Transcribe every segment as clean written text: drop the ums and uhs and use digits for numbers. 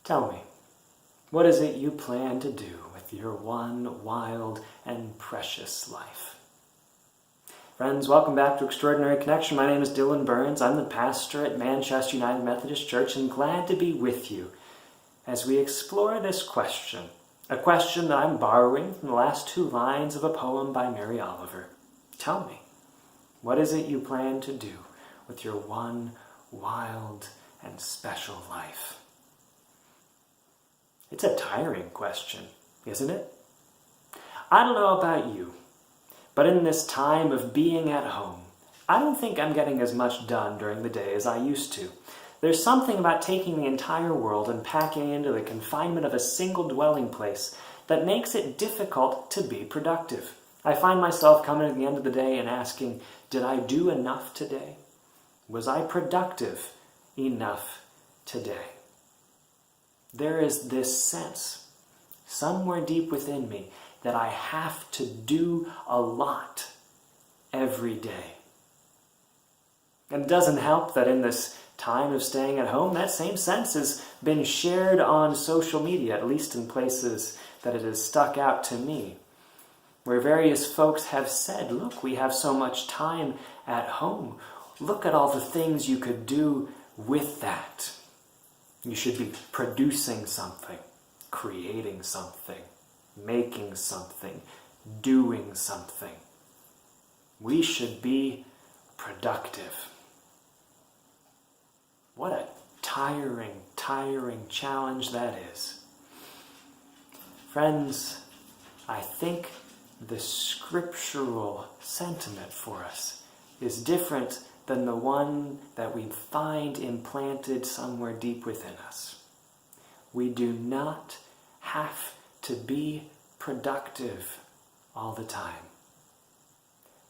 Tell me, what is it you plan to do with your one wild and precious life? Friends, welcome back to Extraordinary Connection. My name is Dylan Burns. I'm the pastor at Manchester United Methodist Church and glad to be with you as we explore this question, a question that I'm borrowing from the last two lines of a poem by Mary Oliver. Tell me, what is it you plan to do with your one wild and special life? It's a tiring question, isn't it? I don't know about you, but in this time of being at home, I don't think I'm getting as much done during the day as I used to. There's something about taking the entire world and packing into the confinement of a single dwelling place that makes it difficult to be productive. I find myself coming at the end of the day and asking, did I do enough today? Was I productive enough today? There is this sense, somewhere deep within me, that I have to do a lot every day. And it doesn't help that in this time of staying at home, that same sense has been shared on social media, at least in places that it has stuck out to me, where various folks have said, look, we have so much time at home. Look at all the things you could do with that. You should be producing something, creating something, making something, doing something. We should be productive. What a tiring challenge that is. Friends, I think the scriptural sentiment for us is different than the one that we find implanted somewhere deep within us. We do not have to be productive all the time.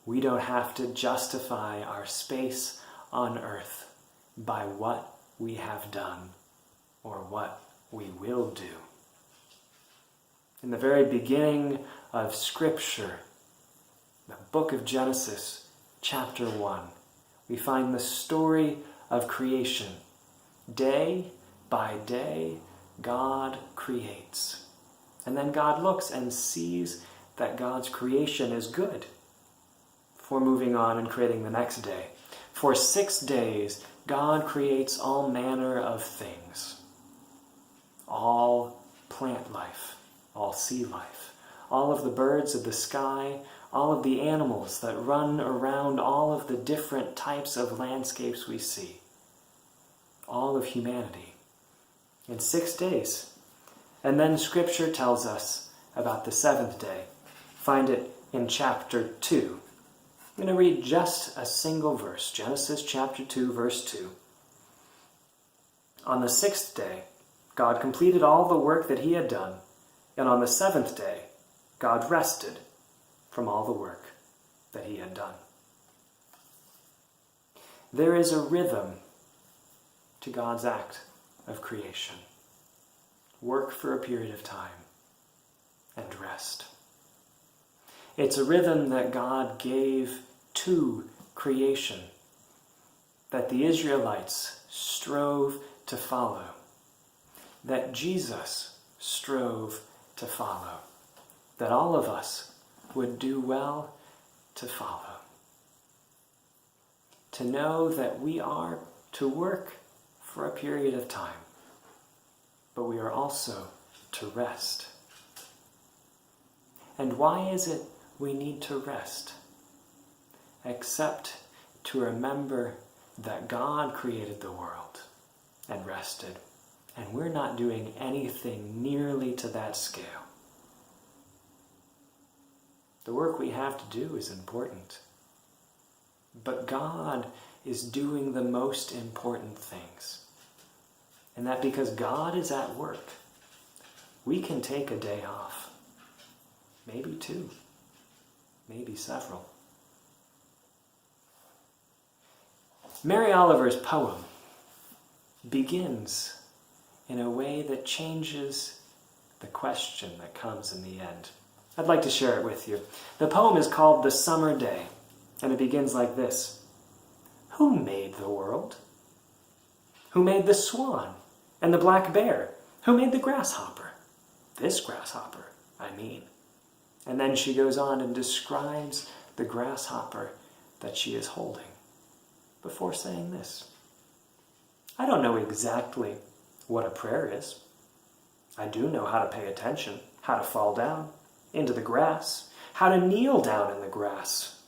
We don't have to justify our space on earth by what we have done or what we will do. In the very beginning of Scripture, the book of Genesis, chapter 1, we find the story of creation. Day by day, God creates. And then God looks and sees that God's creation is good, before moving on and creating the next day. For 6 days, God creates all manner of things. All plant life, all sea life, all of the birds of the sky, all of the animals that run around all of the different types of landscapes we see. All of humanity. In 6 days. And then Scripture tells us about the seventh day. Find it in chapter 2. I'm going to read just a single verse. Genesis chapter 2, verse 2. On the 6th day, God completed all the work that he had done. And on the 7th day, God rested from all the work that he had done. There is a rhythm to God's act of creation. Work for a period of time and rest. It's a rhythm that God gave to creation, that the Israelites strove to follow, that Jesus strove to follow, that all of us would do well to follow. To know that we are to work for a period of time, but we are also to rest. And why is it we need to rest? Except to remember that God created the world and rested, and we're not doing anything nearly to that scale. The work we have to do is important, but God is doing the most important things. And that because God is at work, we can take a day off. Maybe 2, maybe several. Mary Oliver's poem begins in a way that changes the question that comes in the end. I'd like to share it with you. The poem is called The Summer Day, and it begins like this. Who made the world? Who made the swan and the black bear? Who made the grasshopper? This grasshopper, I mean. And then she goes on and describes the grasshopper that she is holding before saying this. I don't know exactly what a prayer is. I do know how to pay attention, how to fall down into the grass, how to kneel down in the grass,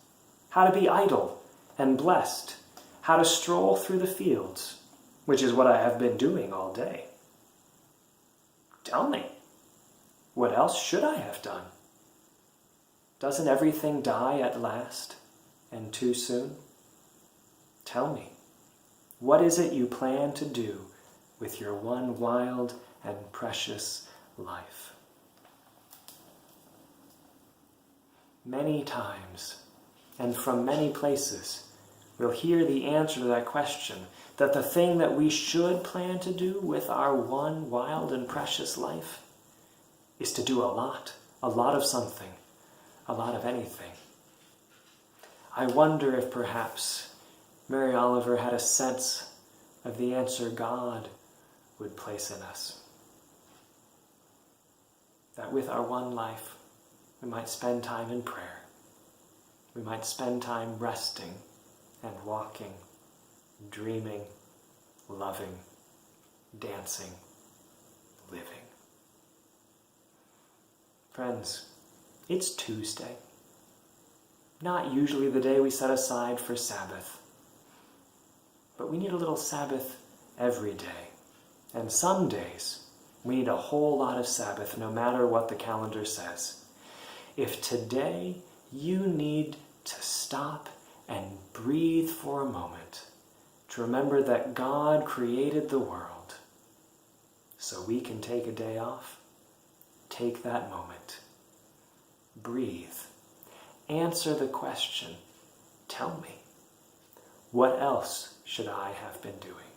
how to be idle and blessed, how to stroll through the fields, which is what I have been doing all day. Tell me, what else should I have done? Doesn't everything die at last, and too soon? Tell me, what is it you plan to do with your one wild and precious life? Many times, and from many places, we'll hear the answer to that question, that the thing that we should plan to do with our one wild and precious life is to do a lot of something, a lot of anything. I wonder if perhaps Mary Oliver had a sense of the answer God would place in us. That with our one life, we might spend time in prayer. We might spend time resting and walking, dreaming, loving, dancing, living. Friends, it's Tuesday. Not usually the day we set aside for Sabbath. But we need a little Sabbath every day. And some days, we need a whole lot of Sabbath, no matter what the calendar says. If today you need to stop and breathe for a moment, to remember that God created the world, so we can take a day off, take that moment. Breathe. Answer the question, tell me, what else should I have been doing?